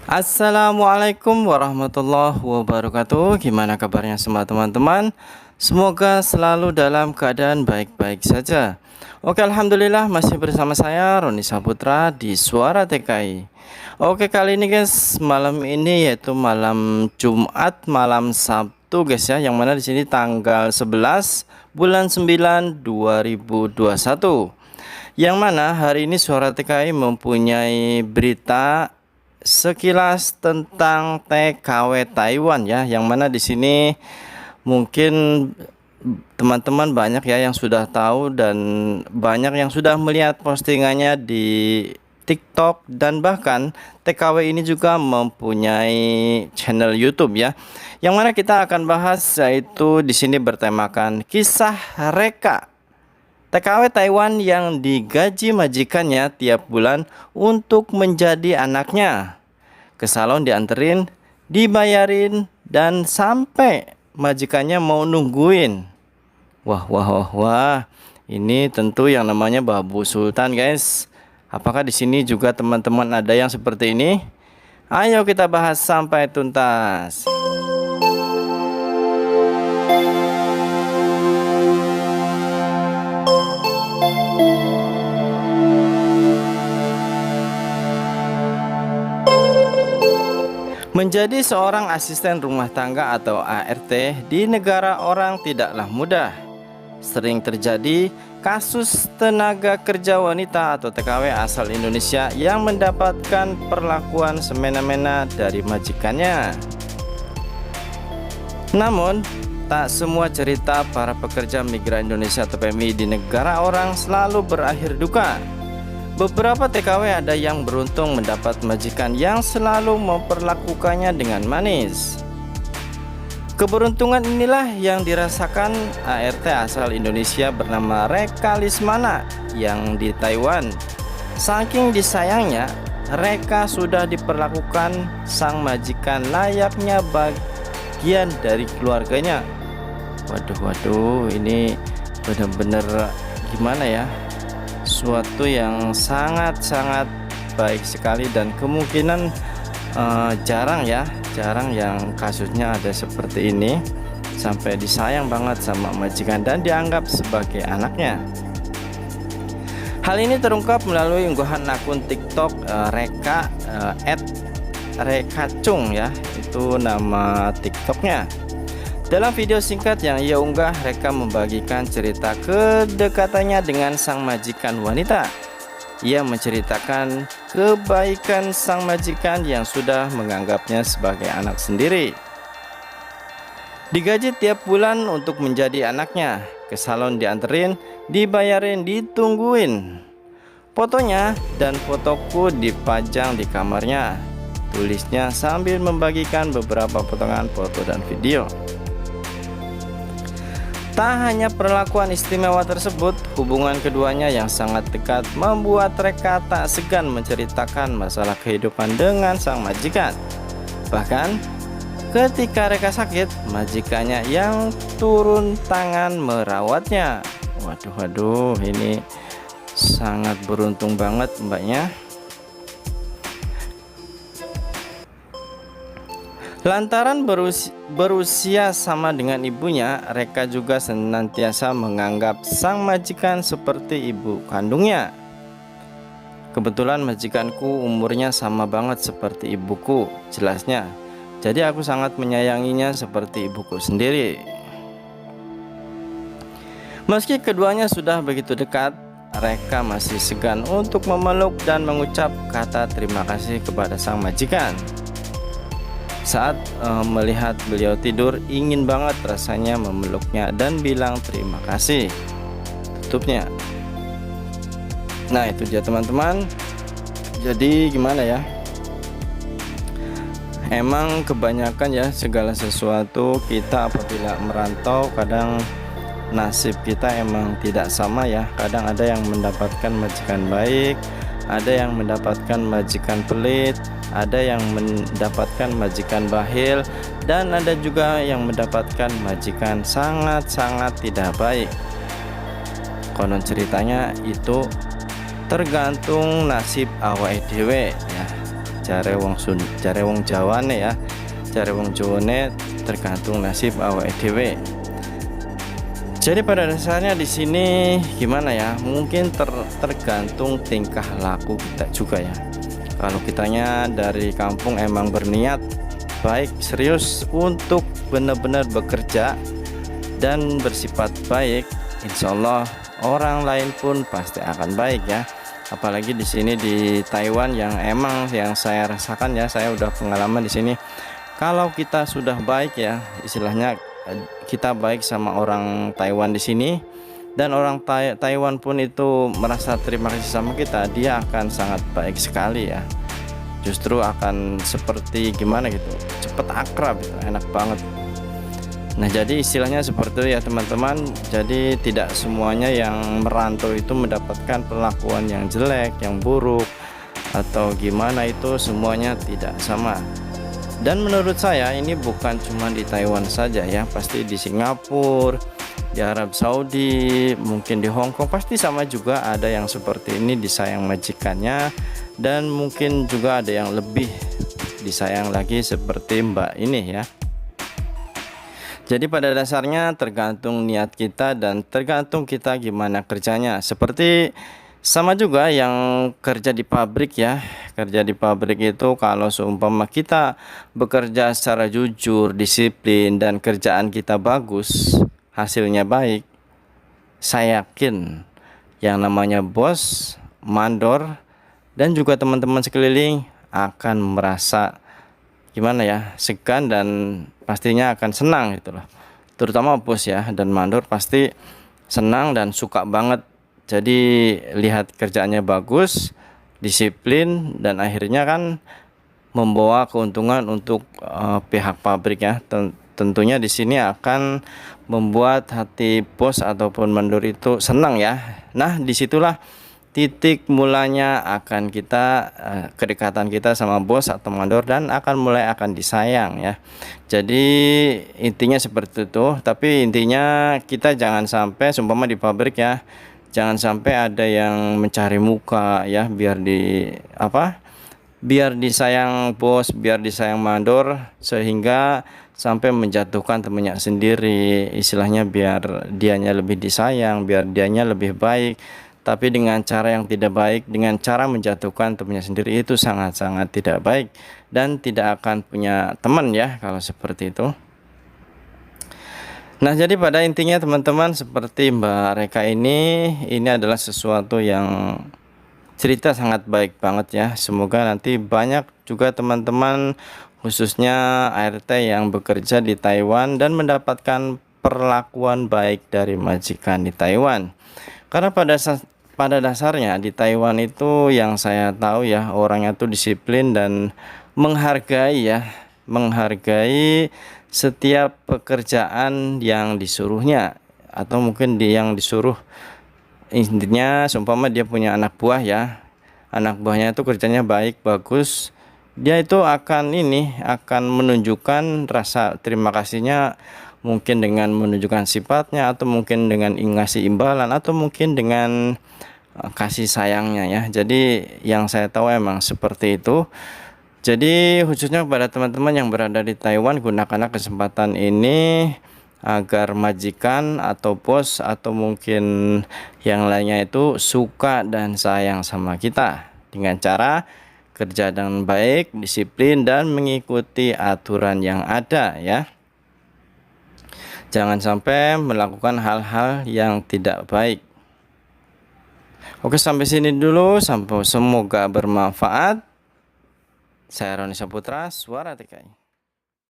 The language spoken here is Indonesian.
Assalamualaikum warahmatullahi wabarakatuh. Gimana kabarnya semua teman-teman? Semoga selalu dalam keadaan baik-baik saja. Oke, alhamdulillah masih bersama saya Roni Saputra di Suara TKI. Oke, kali ini guys, malam ini yaitu malam Jumat, malam Sabtu guys ya, yang mana di sini tanggal 11 bulan 9 2021. Yang mana hari ini Suara TKI mempunyai berita sekilas tentang TKW Taiwan ya, yang mana di sini mungkin teman-teman banyak ya yang sudah tahu dan banyak yang sudah melihat postingannya di TikTok, dan bahkan TKW ini juga mempunyai channel YouTube ya, yang mana kita akan bahas, yaitu di sini bertemakan kisah reka TKW Taiwan yang digaji majikannya tiap bulan untuk menjadi anaknya. Ke salon dianterin, dibayarin, dan sampai majikannya mau nungguin. Wah. Ini tentu yang namanya Babu Sultan guys. Apakah di sini juga teman-teman ada yang seperti ini? Ayo kita bahas sampai tuntas. Menjadi seorang asisten rumah tangga atau ART di negara orang tidaklah mudah. Sering terjadi kasus tenaga kerja wanita atau TKW asal Indonesia yang mendapatkan perlakuan semena-mena dari majikannya. Namun, tak semua cerita para pekerja migran Indonesia atau PMI di negara orang selalu berakhir duka. Beberapa TKW ada yang beruntung mendapat majikan yang selalu memperlakukannya dengan manis. Keberuntungan inilah yang dirasakan ART asal Indonesia bernama Reka Lismana yang di Taiwan. Saking disayangnya, Reka sudah diperlakukan sang majikan layaknya bagian dari keluarganya. Waduh, ini benar-benar gimana ya? Suatu yang sangat-sangat baik sekali, dan kemungkinan jarang yang kasusnya ada seperti ini, sampai disayang banget sama majikan dan dianggap sebagai anaknya. Hal ini terungkap melalui unggahan akun TikTok Reka @rekacung ya, itu nama TikToknya. Dalam video singkat yang ia unggah, Reka membagikan cerita kedekatannya dengan sang majikan wanita. Ia menceritakan kebaikan sang majikan yang sudah menganggapnya sebagai anak sendiri. Digaji tiap bulan untuk menjadi anaknya, ke salon dianterin, dibayarin, ditungguin. Fotonya dan fotoku dipajang di kamarnya, tulisnya sambil membagikan beberapa potongan foto dan video. Tak hanya perlakuan istimewa tersebut, hubungan keduanya yang sangat dekat membuat Reka tak segan menceritakan masalah kehidupan dengan sang majikan. Bahkan, ketika Reka sakit, majikannya yang turun tangan merawatnya. Waduh, ini sangat beruntung banget mbaknya. Lantaran berusia sama dengan ibunya, Reka juga senantiasa menganggap sang majikan seperti ibu kandungnya. Kebetulan majikanku umurnya sama banget seperti ibuku, jelasnya. Jadi aku sangat menyayanginya seperti ibuku sendiri. Meski keduanya sudah begitu dekat, Reka masih segan untuk memeluk dan mengucap kata terima kasih kepada sang majikan. Saat melihat beliau tidur, ingin banget rasanya memeluknya dan bilang terima kasih. Tutupnya. Nah, itu dia teman-teman. Jadi gimana ya? Emang kebanyakan ya segala sesuatu kita apabila merantau, kadang nasib kita emang tidak sama ya. Kadang ada yang mendapatkan majikan baik, ada yang mendapatkan majikan pelit, ada yang mendapatkan majikan bakhil, dan ada juga yang mendapatkan majikan sangat-sangat tidak baik. Konon ceritanya itu tergantung nasib awake dhewe ya. jare wong Jawane ya. Jare wong Jawane tergantung nasib awake dhewe. Jadi pada dasarnya di sini gimana ya? Mungkin tergantung tingkah laku kita juga ya. Kalau kitanya dari kampung emang berniat baik, serius untuk benar-benar bekerja dan bersifat baik, insya Allah orang lain pun pasti akan baik ya. Apalagi di sini di Taiwan yang emang yang saya rasakan ya, saya udah pengalaman di sini. Kalau kita sudah baik ya, istilahnya kita baik sama orang Taiwan di sini, dan orang Taiwan pun itu merasa terima kasih sama kita, dia akan sangat baik sekali ya. Justru akan seperti gimana gitu, cepet akrab gitu, enak banget. Nah jadi istilahnya seperti itu ya teman-teman. Jadi tidak semuanya yang merantau itu mendapatkan perlakuan yang jelek, yang buruk atau gimana, itu semuanya tidak sama. Dan menurut saya ini bukan cuma di Taiwan saja ya, pasti di Singapura, di Arab Saudi, mungkin di Hong Kong pasti sama juga, ada yang seperti ini disayang majikannya, dan mungkin juga ada yang lebih disayang lagi seperti Mbak ini ya. Jadi pada dasarnya tergantung niat kita dan tergantung kita gimana kerjanya. Seperti sama juga yang kerja di pabrik ya. Kerja di pabrik itu kalau seumpama kita bekerja secara jujur, disiplin, dan kerjaan kita bagus, hasilnya baik, saya yakin yang namanya bos, mandor, dan juga teman-teman sekeliling akan merasa gimana ya, segan dan pastinya akan senang gitu loh. Terutama bos ya dan mandor pasti senang dan suka banget. Jadi lihat kerjaannya bagus, disiplin, dan akhirnya kan membawa keuntungan untuk pihak pabrik ya. Tentunya di sini akan membuat hati bos ataupun mandor itu senang ya. Nah disitulah titik mulanya akan kita kedekatan kita sama bos atau mandor, dan akan disayang ya. Jadi intinya seperti itu. Tapi intinya kita jangan sampai seumpama di pabrik ya, jangan sampai ada yang mencari muka ya, biar disayang bos, biar disayang mandor, sehingga sampai menjatuhkan temannya sendiri, istilahnya biar dianya lebih disayang, biar dianya lebih baik, tapi dengan cara yang tidak baik, dengan cara menjatuhkan temannya sendiri, itu sangat-sangat tidak baik dan tidak akan punya teman ya kalau seperti itu. Nah jadi pada intinya teman-teman, seperti Mbak Reka ini adalah sesuatu yang cerita sangat baik banget ya. Semoga nanti banyak juga teman-teman khususnya ART yang bekerja di Taiwan dan mendapatkan perlakuan baik dari majikan di Taiwan. Karena pada dasarnya di Taiwan itu yang saya tahu ya, orangnya tuh disiplin dan menghargai setiap pekerjaan yang disuruhnya, atau mungkin yang disuruh, intinya seumpama dia punya anak buah ya, anak buahnya itu kerjanya baik, bagus, dia itu akan menunjukkan rasa terima kasihnya, mungkin dengan menunjukkan sifatnya, atau mungkin dengan ngasih imbalan, atau mungkin dengan kasih sayangnya ya. Jadi yang saya tahu emang seperti itu. Jadi khususnya kepada teman-teman yang berada di Taiwan, gunakanlah kesempatan ini agar majikan atau bos atau mungkin yang lainnya itu suka dan sayang sama kita dengan cara kerja dengan baik, disiplin, dan mengikuti aturan yang ada ya. Jangan sampai melakukan hal-hal yang tidak baik. Oke, sampai sini dulu. Semoga bermanfaat. Saya Roni Saputra, Suara TKI.